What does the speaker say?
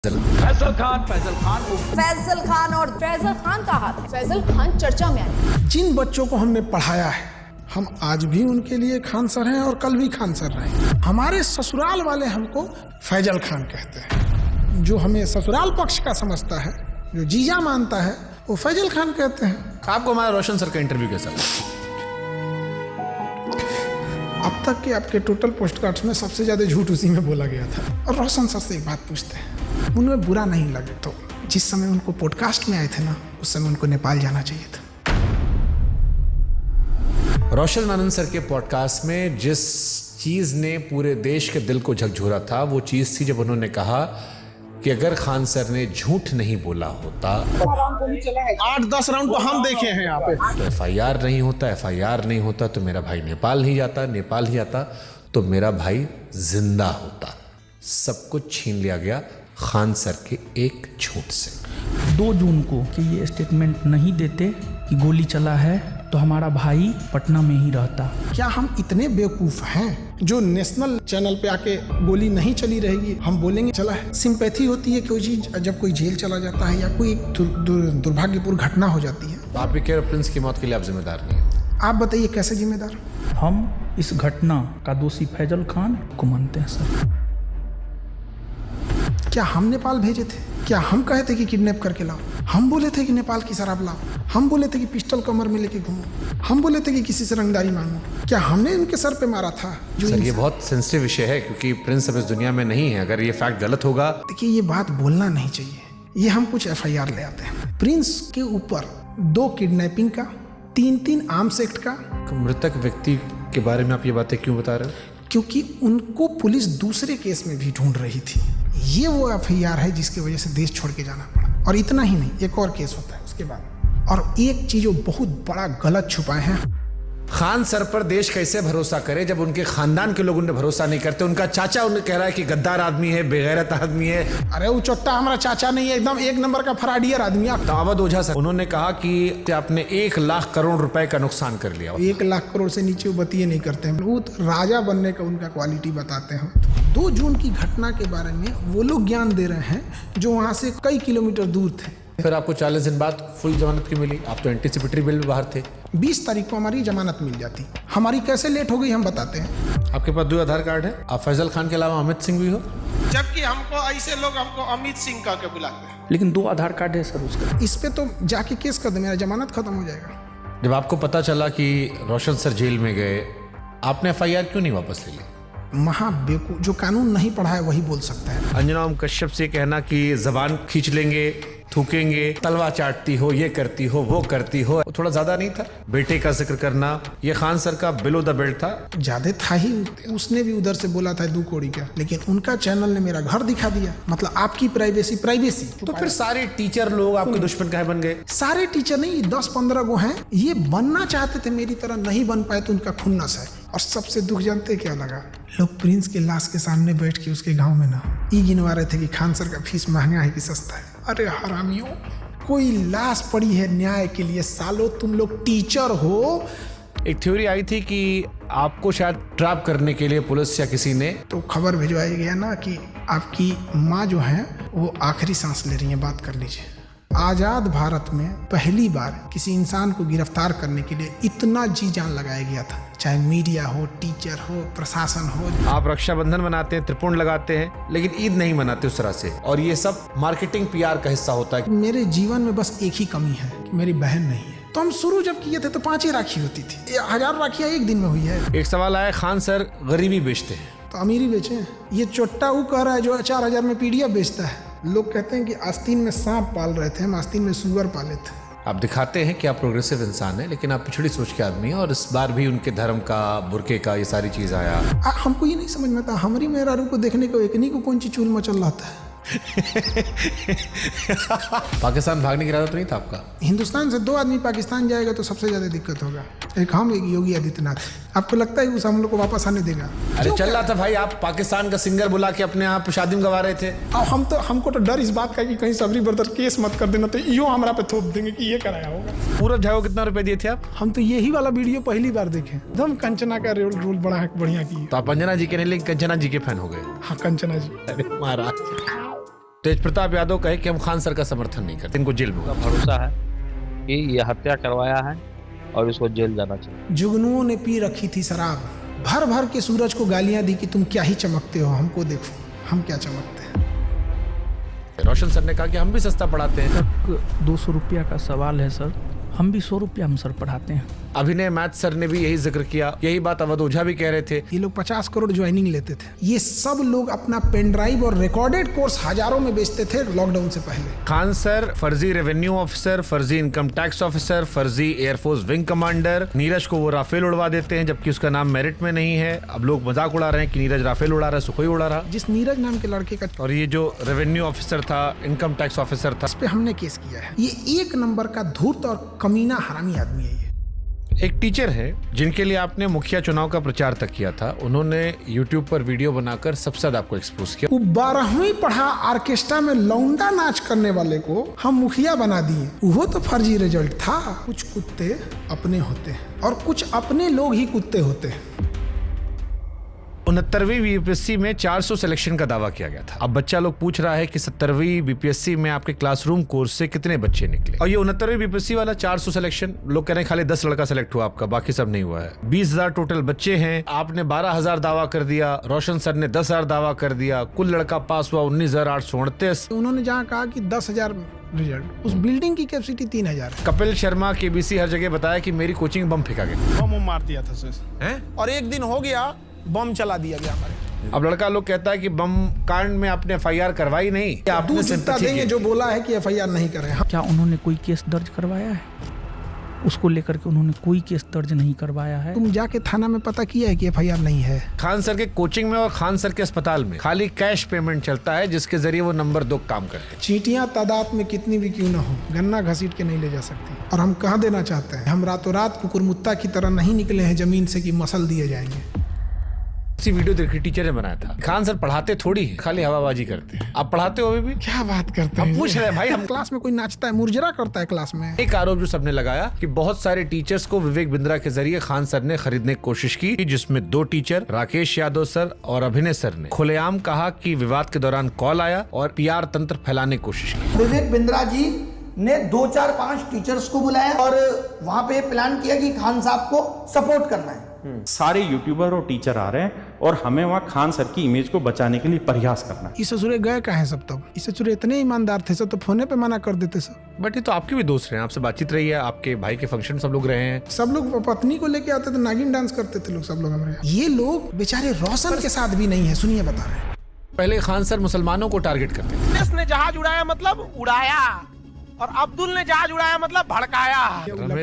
फैसल खान और फैसल खान का हाथ। फैसल खान चर्चा में आए। जिन बच्चों को हमने पढ़ाया है हम आज भी उनके लिए खान सर हैं और कल भी खान सर रहे। हमारे ससुराल वाले हमको फैजल खान कहते हैं। जो हमें ससुराल पक्ष का समझता है, जो जीजा मानता है, वो फैजल खान कहते हैं। आपको हमारा रोशन सर का इंटरव्यू कैसा लगा? अब तक के आपके टोटल पोस्टकार्ड्स में सबसे ज्यादा झूठ उसी में बोला गया था। और रोशन सर से एक बात पूछते हैं, उनमें बुरा नहीं लगे तो जिस समय उनको पॉडकास्ट में आए थे ना, उस समय उनको नेपाल जाना चाहिए था। रोशन आनंद सर के पॉडकास्ट में जिस चीज ने पूरे देश के दिल को झकझोरा था वो चीज थी जब उन्होंने कहा कि अगर खान सर ने झूठ नहीं बोला होता 8-10 राउंड तो हम देखे हैं यहाँ पे। तो एफआईआर नहीं होता, एफआईआर नहीं होता तो मेरा भाई नेपाल नहीं जाता, नेपाल नहीं आता तो मेरा भाई जिंदा होता। सब कुछ छीन लिया गया खान सर के एक झूठ से। 2 जून को कि ये स्टेटमेंट नहीं देते कि गोली चला है तो हमारा भाई पटना में ही रहता। क्या हम इतने बेवकूफ हैं जो नेशनल चैनल पे आके गोली नहीं चली रहेगी हम बोलेंगे चला है? सिंपैथी होती है कोई चीज जब कोई जेल चला जाता है या कोई दुर्भाग्यपूर्ण घटना हो जाती है। आप भी कह रहे प्रिंस की मौत के लिए आप जिम्मेदार नहीं हैं। आप बताइए कैसे जिम्मेदार? हम इस घटना का दोषी फैजल खान को मानते हैं सर। क्या हम नेपाल भेजे थे? क्या हम कहे थे कि किडनैप करके लाओ? हम बोले थे कि नेपाल की शराब लाओ? हम बोले थे कि पिस्टल कमर में लेके घूमो? हम बोले थे कि किसी से रंगदारी मांगो? क्या हमने उनके सर पे मारा था? जो सर ये बहुत सेंसिटिव विषय है क्योंकि प्रिंस अब इस दुनिया में नहीं है। अगर ये फैक्ट गलत होगा, देखिए ये बात बोलना नहीं चाहिए। ये हम कुछ एफआईआर ले आते हैं। प्रिंस के ऊपर 2 किडनैपिंग का, 3 आर्म्स एक्ट का। मृतक व्यक्ति के बारे में आप ये बातें क्यों बता रहे हो? क्योंकि उनको पुलिस दूसरे केस में भी ढूंढ रही थी। ये वो एफआईआर है जिसकी वजह से देश छोड़ के जाना पड़ा। और इतना ही नहीं, एक और केस होता है उसके बाद। और एक चीज जो बहुत बड़ा गलत छुपाए हैं, खान सर पर देश कैसे भरोसा करे जब उनके खानदान के लोग उन पर भरोसा नहीं करते? उनका चाचा उन्हें कह रहा है कि गद्दार आदमी है, बेगैरत आदमी है। अरे वो चोट्टा हमारा चाचा नहीं है, एकदम 1 नंबर का फराडियर आदमी है। दावत ओझा सर उन्होंने कहा कि आपने 1 लाख करोड़ रुपए का नुकसान कर लिया। 1 लाख करोड़ से नीचे वो बतिये नहीं करते हैं। वो तो राजा बनने का उनका क्वालिटी बताते हैं। 2 जून की घटना के बारे में वो लोग ज्ञान दे रहे हैं जो वहाँ से कई किलोमीटर दूर थे। फिर आपको 40 दिन बाद फुल जमानत क्यों मिली? आप तो एंटीसिपेटरी बेल में बाहर थे। 20 तारीख को हमारी जमानत मिल जाती। हमारी कैसे लेट हो गई हम बताते हैं। आपके पास 2 आधार कार्ड है। आप फैजल खान के अलावा अमित सिंह भी हो। जबकि हमको ऐसे लोग हमको अमित सिंह कह के बुलाते हैं। लेकिन 2 आधार कार्ड है सर उसका। इस पे तो जाके केस कर दे, मेरा जमानत खत्म हो जाएगा। जब आपको पता चला कि रोशन सर जेल में गए, आपने एफआईआर क्यों नहीं वापस ले ली? महाबेवकूफ, जो कानून नहीं पढ़ा है वही बोल सकता है। अंजना ओम कश्यप से कहना कि जबान खींच लेंगे, थूकेंगे, तलवा चाटती हो, ये करती हो, वो करती हो, थोड़ा ज्यादा नहीं था? बेटे का जिक्र करना, ये खान सर का बिलो द बेल्ट था। ज्यादा था ही। उसने भी उधर से बोला था 2 कौड़ी का, लेकिन उनका चैनल ने मेरा घर दिखा दिया। मतलब आपकी प्राइवेसी। तो फिर सारे टीचर लोग आपके दुश्मन काहे बन गए? सारे टीचर नहीं, 10-15 गो हैं। ये बनना चाहते थे, मेरी तरह नहीं बन पाए तो उनका खुन्नस है। और सबसे दुख जानते क्या लगा? लोग प्रिंस के लाश के सामने बैठ के उसके गांव में ना ये गिनवा रहे थे कि खान सर का फीस महंगा है कि सस्ता है। अरे हरामियों, कोई लाश पड़ी है न्याय के लिए। सालो तुम लोग टीचर हो। एक थ्योरी आई थी कि आपको शायद ट्रैप करने के लिए पुलिस या किसी ने तो खबर भिजवाई गया ना कि आपकी माँ जो है वो आखिरी सांस ले रही है, बात कर लीजिए। आजाद भारत में पहली बार किसी इंसान को गिरफ्तार करने के लिए इतना जी जान लगाया गया था, चाहे मीडिया हो, टीचर हो, प्रशासन हो। आप रक्षाबंधन मनाते हैं, त्रिपुंड लगाते हैं, लेकिन ईद नहीं मनाते उस तरह से। और ये सब मार्केटिंग पीआर का हिस्सा होता है। मेरे जीवन में बस एक ही कमी है कि मेरी बहन नहीं है। तो हम शुरू जब किए थे तो 5 ही राखी होती थी। 1000 राखियां एक दिन में हुई है। एक सवाल आया, खान सर गरीबी बेचते हैं तो अमीरी बेचे। ये चोट्टा वो कह रहा है जो 4000 में पीडीएफ बेचता है। लोग कहते हैं कि आस्तीन में सांप पाल रहे थे, हम आस्तीन में सुअर पाले थे। आप दिखाते हैं कि आप प्रोग्रेसिव इंसान हैं, लेकिन आप पिछड़ी सोच के आदमी हैं। और इस बार भी उनके धर्म का, बुरके का, ये सारी चीज आया। हमको ये नहीं समझ में आता, हमारी मेहरारू को देखने को एकनी को कौन सी चूल मचल रहा था। पाकिस्तान भागने की इरादा तो नहीं था आपका? हिंदुस्तान से 2 आदमी पाकिस्तान जाएगा तो सबसे ज्यादा दिक्कत होगा। एक हम, एक योगी आदित्यनाथ। आपको लगता है उस हम लोग को वापस आने देगा? अरे चल रहा था भाई, आप पाकिस्तान का सिंगर बुला के अपने आप शादी में गवा रहे थे। अब हमको तो डर इस बात का कि कहीं सबरी ब्रदर केस मत कर देना, तो यो हमरा पे थोप देंगे कि ये कराया होगा। पूरब झा को कितना रुपए दिए थे आप? हम तो यही वाला वीडियो पहली बार देखे। एकदम कंचना का रोल बड़ा बढ़िया की। तो आप अंजना जी के नहीं, लेकिन कंचना जी के फैन हो गए। हाँ, कंचना जी। अरे महाराज। तेज प्रताप यादव कहे कि हम खान सर का समर्थन नहीं करते, इनको जेल में होगा। भरोसा है कि ये हत्या करवाया है और इसको जेल जाना चाहिए। जुगनुओं ने पी रखी थी शराब, भर भर के सूरज को गालियां दी कि तुम क्या ही चमकते हो, हमको देखो हम क्या चमकते हैं। रोशन सर ने कहा कि हम भी सस्ता पढ़ाते हैं। तक 200 रुपया का सवाल है सर, हम भी 100 रुपया हम सर पढ़ाते हैं। अभिनय मैथ सर ने भी यही जिक्र किया, यही बात अवध ओझा भी कह रहे थे। ये लोग 50 करोड़ ज्वाइनिंग लेते थे। ये सब लोग अपना पेन ड्राइव और रिकॉर्डेड कोर्स हजारों में बेचते थे लॉकडाउन से पहले। खान सर फर्जी रेवेन्यू ऑफिसर, फर्जी इनकम टैक्स ऑफिसर, फर्जी एयरफोर्स विंग कमांडर। नीरज को वो राफेल उड़वा देते हैं जबकि उसका नाम मेरिट में नहीं है। अब लोग मजाक उड़ा रहे हैं कि नीरज राफेल उड़ा रहा है, सुखोई उड़ा रहा। जिस नीरज नाम के लड़के का और ये जो रेवेन्यू ऑफिसर था, इनकम टैक्स ऑफिसर था, इस पे हमने केस किया है। ये एक नंबर का धूर्त और कमीना हरामी आदमी है। ये एक टीचर है जिनके लिए आपने मुखिया चुनाव का प्रचार तक किया था। उन्होंने YouTube पर वीडियो बनाकर सबसे ज्यादा आपको एक्सपोज किया। वो 12वीं पढ़ा ऑर्केस्ट्रा में लौंडा नाच करने वाले को हम मुखिया बना दिए। वो तो फर्जी रिजल्ट था। कुछ कुत्ते अपने होते हैं और कुछ अपने लोग ही कुत्ते होते हैं। 69वीं बीपीएससी में 400 सिलेक्शन का दावा किया गया था। अब बच्चा लोग पूछ रहा है कि 70वीं बीपीएससी में आपके क्लासरूम कोर्स से कितने बच्चे निकले। और ये 69वीं बीपीएससी वाला 400 सिलेक्शन, लोग कह रहे हैं खाली 10 लड़का सिलेक्ट हुआ आपका, बाकी सब नहीं हुआ है। 20,000 टोटल बच्चे हैं, आपने 12,000 दावा कर दिया, रोशन सर ने 10,000 दावा कर दिया, कुल लड़का पास हुआ 19,838। उन्होंने जहाँ कहा कि 10,000 रिजल्ट, उस बिल्डिंग की कैपेसिटी 3,000 है। कपिल शर्मा केबीसी हर जगह बताया कि मेरी कोचिंग बम फेंका गया। बम मार दिया था सर, हैं? और एक दिन हो गया बम चला दिया गया हमारे। अब लड़का लोग कहता है कि बम कांड में आपने एफआईआर करवाई नहीं, आपने दूध जितना सिंपैथी देंगे की। जो बोला है कि एफआईआर नहीं करे। क्या उन्होंने कोई केस दर्ज करवाया है? उसको लेकर के उन्होंने कोई केस दर्ज नहीं करवाया है। तुम जाके थाना में पता किया है कि एफआईआर नहीं है। खान सर के कोचिंग में और खान सर के अस्पताल में खाली कैश पेमेंट चलता है जिसके जरिए वो नंबर 2 काम करते हैं। चींटियां तादाद में कितनी भी क्यों ना हो, गन्ना घसीट के नहीं ले जा सकती। और हम कह देना चाहते हैं, हम रातों रात कुकुरमुत्ता की तरह नहीं निकले हैं जमीन से कि मसल दिए जाएंगे। इसी वीडियो देखी टीचर ने बनाया था। खान सर पढ़ाते थोड़ी है, खाली हवाबाजी करते हैं। आप पढ़ाते हो अभी भी? क्या बात करते हम हैं? पूछ रहे हैं भाई, हम क्लास में कोई नाचता है, मुरझरा करता है क्लास में। एक आरोप जो सबने लगाया कि बहुत सारे टीचर्स को विवेक बिंद्रा के जरिए खान सर ने खरीदने की कोशिश की, जिसमें 2 टीचर राकेश यादव सर और अभिनय सर ने खुलेआम कहा कि विवाद के दौरान कॉल आया और पीआर तंत्र फैलाने की कोशिश की। विवेक बिंद्रा जी ने 2, 4, 5 टीचर्स को बुलाया और वहां पे प्लान किया कि खान साहब को सपोर्ट करना है। सारे यूट्यूबर और टीचर आ रहे हैं और हमें वहाँ खान सर की इमेज को बचाने के लिए प्रयास करना है। इस ससुरे गए कहाँ हैं सब? तब इस ससुरे इतने ईमानदार थे सब, तो फोने पे मना कर देते सब। बट ये तो आपके भी दोस्त रहे हैं, आपसे बातचीत रही है, आपके भाई के फंक्शन सब लोग रहे हैं। सब लोग पत्नी को लेके आते थे, नागिन डांस करते थे लोग सब लोग हमारे यहाँ। ये लोग बेचारे रोशन के साथ भी नहीं है। सुनिए बता रहे हैं। पहले खान सर मुसलमानों को टारगेट करते थे। देश ने जहाज उड़ाया मतलब उड़ाया, और अब्दुल ने जहाज उड़ाया मतलब भड़काया। हमें